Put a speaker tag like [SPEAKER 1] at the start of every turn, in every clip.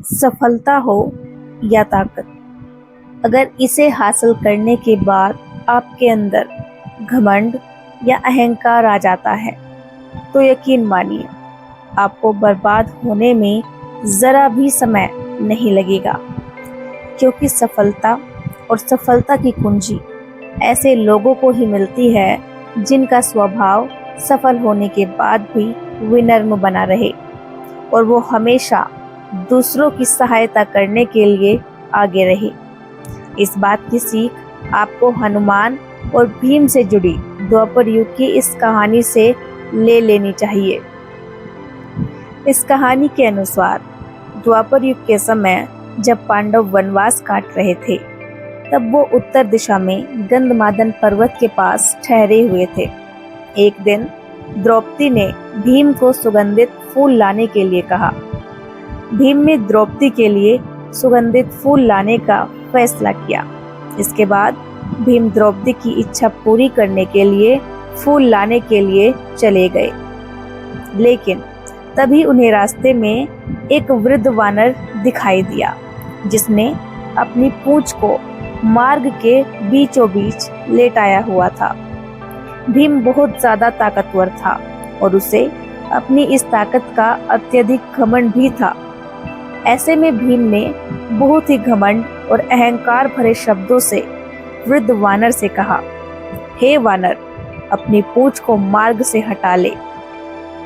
[SPEAKER 1] सफलता हो या ताकत, अगर इसे हासिल करने के बाद आपके अंदर घमंड या अहंकार आ जाता है तो यकीन मानिए आपको बर्बाद होने में ज़रा भी समय नहीं लगेगा। क्योंकि सफलता और सफलता की कुंजी ऐसे लोगों को ही मिलती है जिनका स्वभाव सफल होने के बाद भी विनम्र बना रहे और वो हमेशा दूसरों की सहायता करने के लिए आगे रहे। इस बात की सीख आपको हनुमान और भीम से जुड़ी द्वापर युग की इस कहानी से ले लेनी चाहिए। इस कहानी के अनुसार द्वापर युग के समय जब पांडव वनवास काट रहे थे तब वो उत्तर दिशा में गंधमादन पर्वत के पास ठहरे हुए थे। एक दिन द्रौपदी ने भीम को सुगंधित फूल लाने के लिए कहा। भीम ने द्रौपदी के लिए सुगंधित फूल लाने का फैसला किया। इसके बाद भीम द्रौपदी की इच्छा पूरी करने के लिए फूल लाने के लिए चले गए। लेकिन तभी उन्हें रास्ते में एक वृद्ध वानर दिखाई दिया जिसने अपनी पूंछ को मार्ग के बीचों बीच लेटाया हुआ था। भीम बहुत ज्यादा ताकतवर था और उसे अपनी इस ताकत का अत्यधिक घमंड भी था। ऐसे में भीम ने बहुत ही घमंड और अहंकार भरे शब्दों से वृद्ध वानर से कहा, हे वानर, अपनी पूंछ को मार्ग से हटा ले।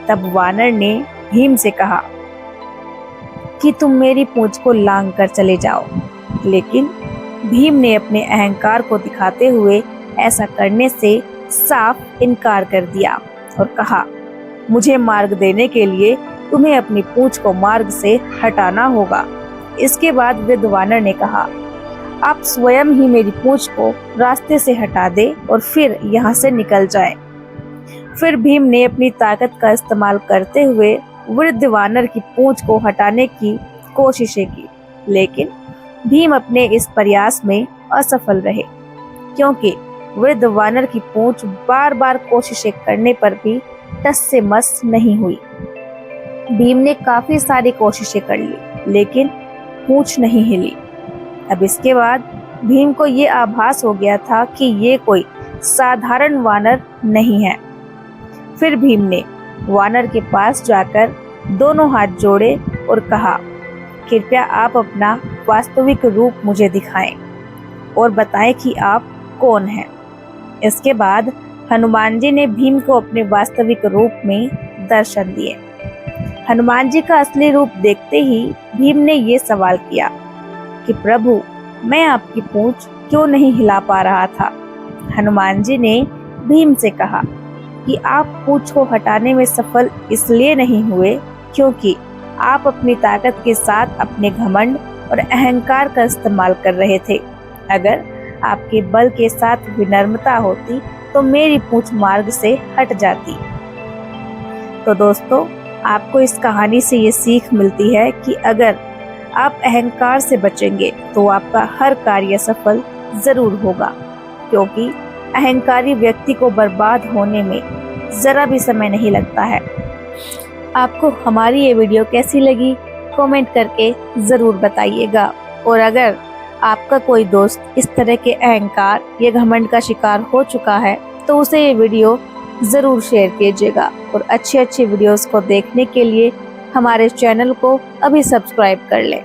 [SPEAKER 1] तब वानर ने भीम से कहा कि तुम मेरी पूंछ को लांग कर चले जाओ। लेकिन भीम ने अपने अहंकार को दिखाते हुए ऐसा करने से साफ इनकार कर दिया और कहा, मुझे मार्ग देने के लिए तुम्हें अपनी पूंछ को मार्ग से हटाना होगा। इसके बाद वृद्ध वानर ने कहा, आप स्वयं ही मेरी पूंछ को रास्ते से हटा दे और फिर यहाँ से निकल जाए। फिर भीम ने अपनी ताकत का इस्तेमाल करते हुए वृद्ध वानर की पूंछ को हटाने की कोशिशें की, लेकिन भीम अपने इस प्रयास में असफल रहे क्योंकि वृद्ध वानर की पूंछ बार बार कोशिशें करने पर भी टस से मस नहीं हुई। भीम ने काफी सारी कोशिशें कर ली लेकिन पूंछ नहीं हिली। अब इसके बाद भीम को ये आभास हो गया था कि ये कोई साधारण वानर नहीं है। फिर भीम ने वानर के पास जाकर दोनों हाथ जोड़े और कहा, कृपया आप अपना वास्तविक रूप मुझे दिखाएं और बताएं कि आप कौन हैं। इसके बाद हनुमान जी ने भीम को अपने वास्तविक रूप में दर्शन दिए। हनुमान जी का असली रूप देखते ही भीम ने ये सवाल किया कि प्रभु, मैं आपकी पूंछ क्यों नहीं हिला पा रहा था। हनुमान जी ने भीम से कहा कि आप पूंछ को हटाने में सफल इसलिए नहीं हुए क्योंकि आप अपनी ताकत के साथ अपने घमंड और अहंकार का इस्तेमाल कर रहे थे। अगर आपके बल के साथ विनम्रता होती तो मेरी पूंछ मार्ग से हट जाती। तो दोस्तों, आपको इस कहानी से ये सीख मिलती है कि अगर आप अहंकार से बचेंगे तो आपका हर कार्य सफल जरूर होगा, क्योंकि अहंकारी व्यक्ति को बर्बाद होने में जरा भी समय नहीं लगता है। आपको हमारी ये वीडियो कैसी लगी कमेंट करके ज़रूर बताइएगा। और अगर आपका कोई दोस्त इस तरह के अहंकार या घमंड का शिकार हो चुका है तो उसे ये वीडियो ज़रूर शेयर कीजिएगा। और अच्छी वीडियोस को देखने के लिए हमारे चैनल को अभी सब्सक्राइब कर लें।